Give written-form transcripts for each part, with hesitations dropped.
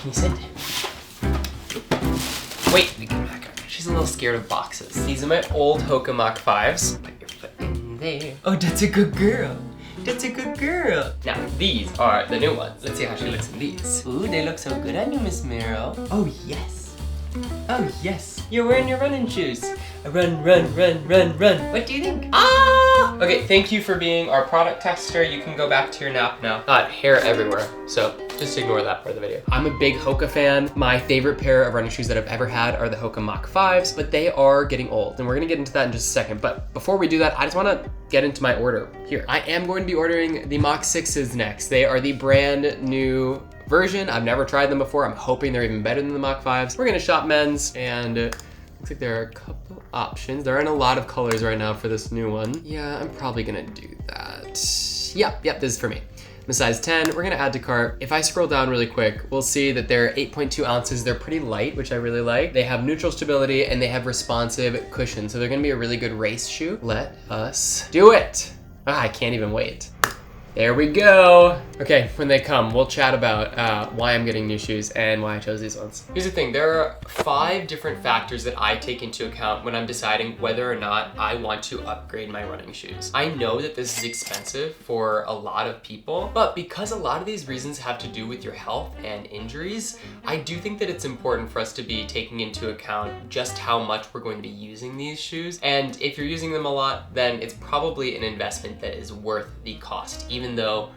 Can you sit? Wait, we can back up. She's a little scared of boxes. These are my old HOKA MACH 5s. Put your foot in there. Oh, that's a good girl. That's a good girl. Now, these are the new ones. Let's see how she looks in these. Ooh, they look so good on you, Miss Meryl. Oh, yes. Oh, yes. You're wearing your running shoes. Run, run, run, run, run. What do you think? Ah! Okay, thank you for being our product tester. You can go back to your nap now. Hair everywhere, so just ignore that part of the video. I'm a big HOKA fan. My favorite pair of running shoes that I've ever had are the HOKA MACH 5s, but they are getting old, and we're gonna get into that in just a second. But before we do that, I just wanna get into my order here. I am going to be ordering the MACH 6s next. They are the brand new version. I've never tried them before. I'm hoping they're even better than the MACH 5s. We're gonna shop men's, and looks like there are a couple options. They're in a lot of colors right now for this new one. Yeah, I'm probably gonna do that. Yep, this is for me. I'm a size 10, we're gonna add to cart. If I scroll down really quick, we'll see that they're 8.2 ounces. They're pretty light, which I really like. They have neutral stability and they have responsive cushion. So they're gonna be a really good race shoe. Let us do it. I can't even wait. There we go. Okay, when they come, we'll chat about why I'm getting new shoes and why I chose these ones. Here's the thing, there are 5 different factors that I take into account when I'm deciding whether or not I want to upgrade my running shoes. I know that this is expensive for a lot of people, but because a lot of these reasons have to do with your health and injuries, I do think that it's important for us to be taking into account just how much we're going to be using these shoes. And if you're using them a lot, then it's probably an investment that is worth the cost, even though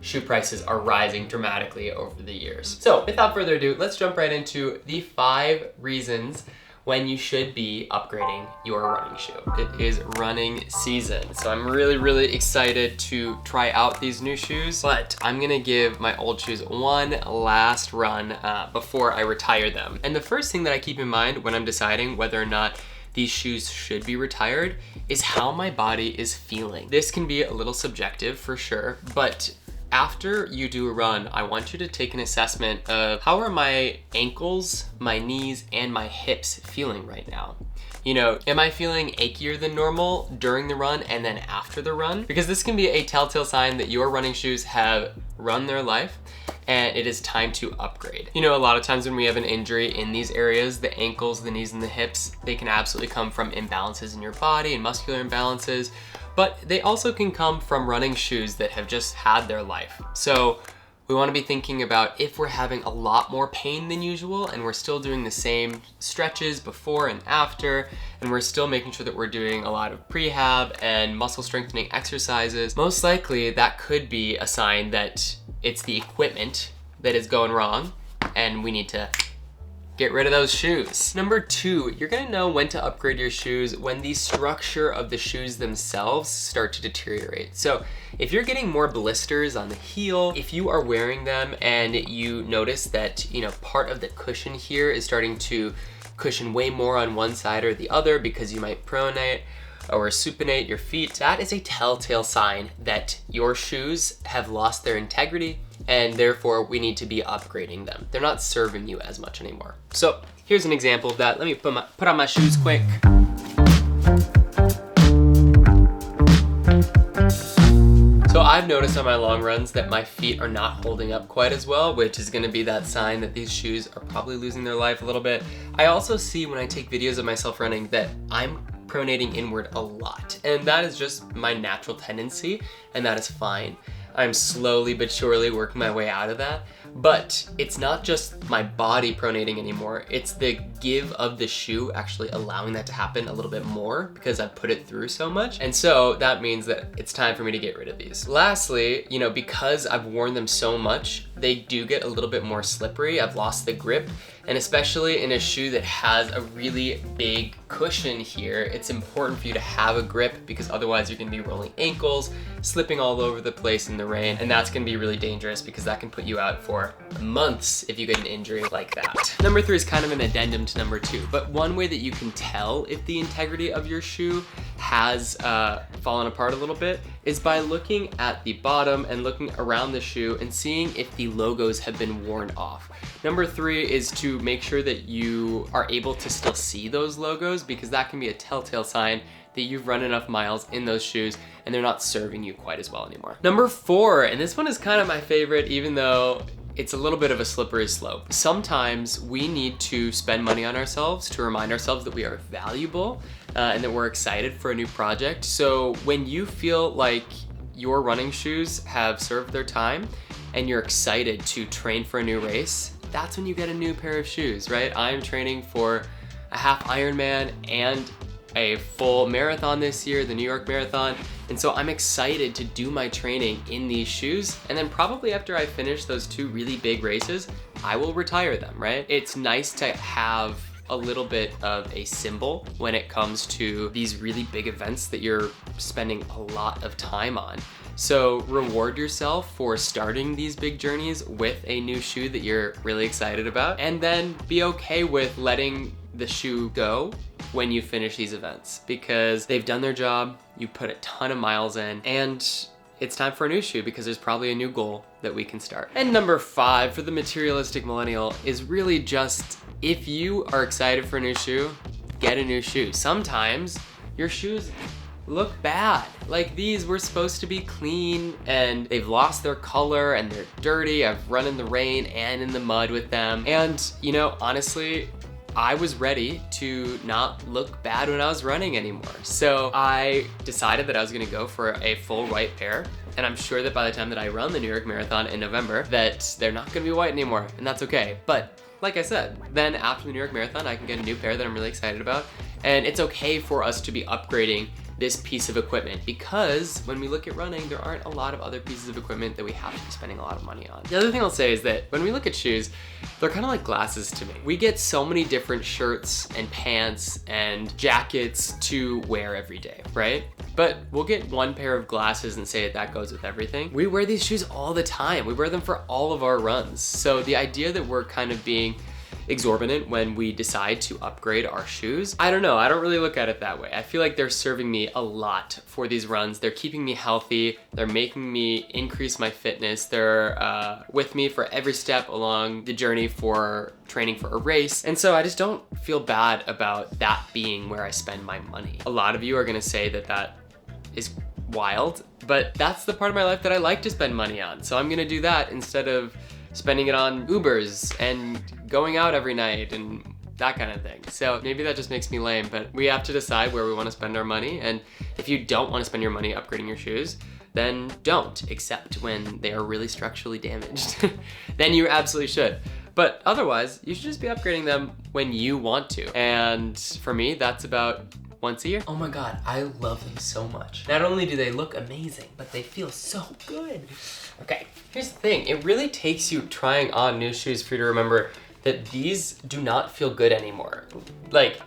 shoe prices are rising dramatically over the years. So without further ado, let's jump right into the 5 reasons when you should be upgrading your running shoe. It is running season, so I'm really excited to try out these new shoes, but I'm gonna give my old shoes one last run before I retire them. And the first thing that I keep in mind when I'm deciding whether or not these shoes should be retired is how my body is feeling. This can be a little subjective for sure, but after you do a run, I want you to take an assessment of how are my ankles, my knees, and my hips feeling right now. You know, am I feeling achier than normal during the run and then after the run? Because this can be a telltale sign that your running shoes have run their life and it is time to upgrade. You know, a lot of times when we have an injury in these areas, the ankles, the knees, and the hips, they can absolutely come from imbalances in your body and muscular imbalances, but they also can come from running shoes that have just had their life. So we want to be thinking about if we're having a lot more pain than usual and we're still doing the same stretches before and after, and we're still making sure that we're doing a lot of prehab and muscle strengthening exercises, most likely that could be a sign that it's the equipment that is going wrong and we need to get rid of those shoes. Number 2, you're gonna know when to upgrade your shoes when the structure of the shoes themselves start to deteriorate. So if you're getting more blisters on the heel, if you are wearing them and you notice that, you know, part of the cushion here is starting to cushion way more on one side or the other because you might pronate or supinate your feet, that is a telltale sign that your shoes have lost their integrity and therefore we need to be upgrading them. They're not serving you as much anymore. So here's an example of that. Let me put on my shoes quick. So I've noticed on my long runs that my feet are not holding up quite as well, which is gonna be that sign that these shoes are probably losing their life a little bit. I also see when I take videos of myself running that I'm pronating inward a lot, and that is just my natural tendency, and that is fine. I'm slowly but surely working my way out of that, but it's not just my body pronating anymore, it's the give of the shoe actually allowing that to happen a little bit more because I've put it through so much, and so that means that it's time for me to get rid of these. Lastly, you know, because I've worn them so much, they do get a little bit more slippery. I've lost the grip, and especially in a shoe that has a really big cushion here, it's important for you to have a grip because otherwise you're gonna be rolling ankles, slipping all over the place in the rain, and that's gonna be really dangerous because that can put you out for months if you get an injury like that. Number 3 is kind of an addendum to number 2, but one way that you can tell if the integrity of your shoe has fallen apart a little bit is by looking at the bottom and looking around the shoe and seeing if the logos have been worn off. Number 3 is to make sure that you are able to still see those logos because that can be a telltale sign that you've run enough miles in those shoes and they're not serving you quite as well anymore. Number 4, and this one is kind of my favorite even though it's a little bit of a slippery slope. Sometimes we need to spend money on ourselves to remind ourselves that we are valuable and that we're excited for a new project. So when you feel like your running shoes have served their time and you're excited to train for a new race, that's when you get a new pair of shoes, right? I'm training for a half Ironman and a full marathon this year, the New York Marathon. And so I'm excited to do my training in these shoes. And then probably after I finish those 2 really big races, I will retire them, right? It's nice to have a little bit of a symbol when it comes to these really big events that you're spending a lot of time on. So reward yourself for starting these big journeys with a new shoe that you're really excited about, and then be okay with letting the shoe go when you finish these events, because they've done their job, you put a ton of miles in, and it's time for a new shoe because there's probably a new goal that we can start. And number 5 for the materialistic millennial is really just, if you are excited for a new shoe, get a new shoe. Sometimes your shoes look bad. Like these were supposed to be clean and they've lost their color and they're dirty. I've run in the rain and in the mud with them. And you know, honestly, I was ready to not look bad when I was running anymore. So I decided that I was gonna go for a full white pair. And I'm sure that by the time that I run the New York Marathon in November, that they're not gonna be white anymore, and that's okay. But like I said, then after the New York Marathon, I can get a new pair that I'm really excited about. And it's okay for us to be upgrading this piece of equipment, because when we look at running, there aren't a lot of other pieces of equipment that we have to be spending a lot of money on. The other thing I'll say is that when we look at shoes, they're kind of like glasses to me. We get so many different shirts and pants and jackets to wear every day, right? But we'll get one pair of glasses and say that goes with everything. We wear these shoes all the time. We wear them for all of our runs. So the idea that we're kind of being exorbitant when we decide to upgrade our shoes, I don't know, I don't really look at it that way. I feel like they're serving me a lot for these runs. They're keeping me healthy, they're making me increase my fitness, they're with me for every step along the journey for training for a race. And so I just don't feel bad about that being where I spend my money. A lot of you are gonna say that that is wild, but that's the part of my life that I like to spend money on. So I'm gonna do that instead of spending it on Ubers and going out every night and that kind of thing. So maybe that just makes me lame, but we have to decide where we want to spend our money. And if you don't want to spend your money upgrading your shoes, then don't, except when they are really structurally damaged. Then you absolutely should. But otherwise, you should just be upgrading them when you want to. And for me, that's about once a year. Oh my God, I love them so much. Not only do they look amazing, but they feel so good. Okay, here's the thing. It really takes you trying on new shoes for you to remember that these do not feel good anymore. Like,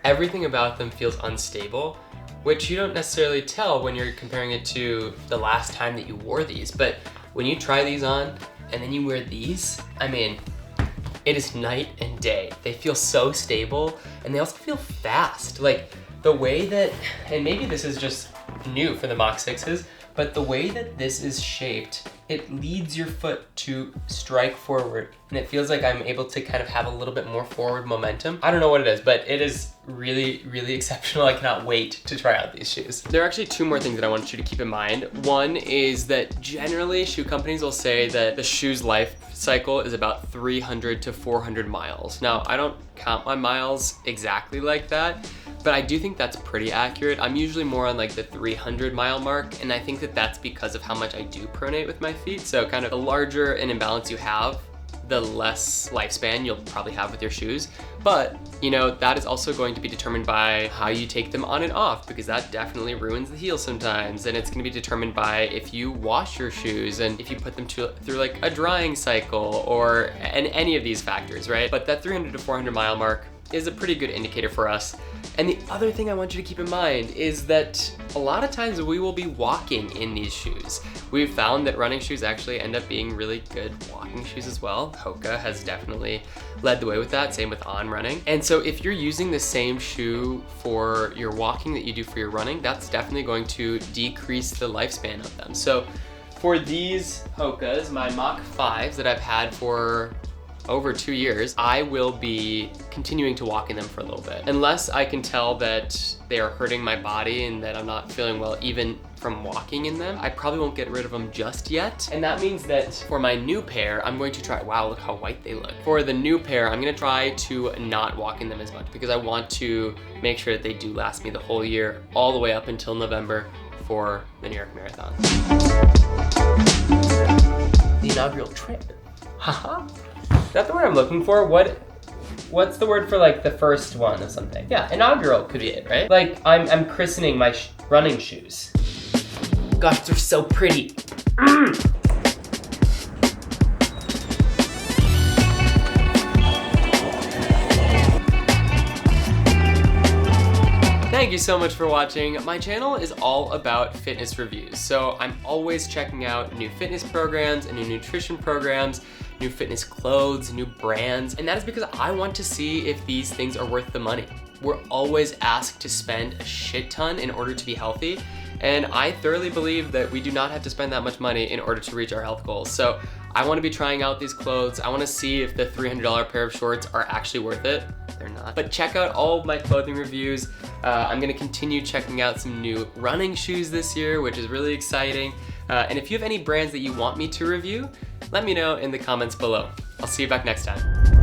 everything about them feels unstable, which you don't necessarily tell when you're comparing it to the last time that you wore these. But when you try these on and then you wear these, I mean, it is night and day. They feel so stable and they also feel fast. Like the way that, and maybe this is just new for the Mach 6s, but the way that this is shaped, it leads your foot to strike forward. And it feels like I'm able to kind of have a little bit more forward momentum. I don't know what it is, but it is really, really exceptional. I cannot wait to try out these shoes. There are actually 2 more things that I want you to keep in mind. One is that generally shoe companies will say that the shoe's life cycle is about 300 to 400 miles. Now, I don't count my miles exactly like that, but I do think that's pretty accurate. I'm usually more on like the 300 mile mark, and I think that that's because of how much I do pronate with my feet. So kind of the larger an imbalance you have, the less lifespan you'll probably have with your shoes. But, you know, that is also going to be determined by how you take them on and off, because that definitely ruins the heel sometimes. And it's gonna be determined by if you wash your shoes and if you put them through like a drying cycle or any of these factors, right? But that 300 to 400 mile mark is a pretty good indicator for us. And the other thing I want you to keep in mind is that a lot of times we will be walking in these shoes. We've found that running shoes actually end up being really good walking shoes as well. HOKA has definitely led the way with that, same with On Running. And so if you're using the same shoe for your walking that you do for your running, that's definitely going to decrease the lifespan of them. So for these HOKAs, my Mach 5s that I've had for over 2 years, I will be continuing to walk in them for a little bit. Unless I can tell that they are hurting my body and that I'm not feeling well even from walking in them, I probably won't get rid of them just yet. And that means that for my new pair, I'm going to try, wow, look how white they look. For the new pair, I'm gonna try to not walk in them as much because I want to make sure that they do last me the whole year, all the way up until November for the New York Marathon. The inaugural trip. Haha. Is that the word I'm looking for? What's the word for like the first one of something? Yeah, inaugural could be it, right? Like I'm christening my running shoes. Gosh, they're so pretty. Thank you so much for watching. My channel is all about fitness reviews, so I'm always checking out new fitness programs and new nutrition programs, new fitness clothes, new brands, and that is because I want to see if these things are worth the money. We're always asked to spend a shit ton in order to be healthy, and I thoroughly believe that we do not have to spend that much money in order to reach our health goals. So I want to be trying out these clothes. I want to see if the $300 pair of shorts are actually worth it. They're not. But check out all of my clothing reviews. I'm gonna continue checking out some new running shoes this year, which is really exciting. And if you have any brands that you want me to review, let me know in the comments below. I'll see you back next time.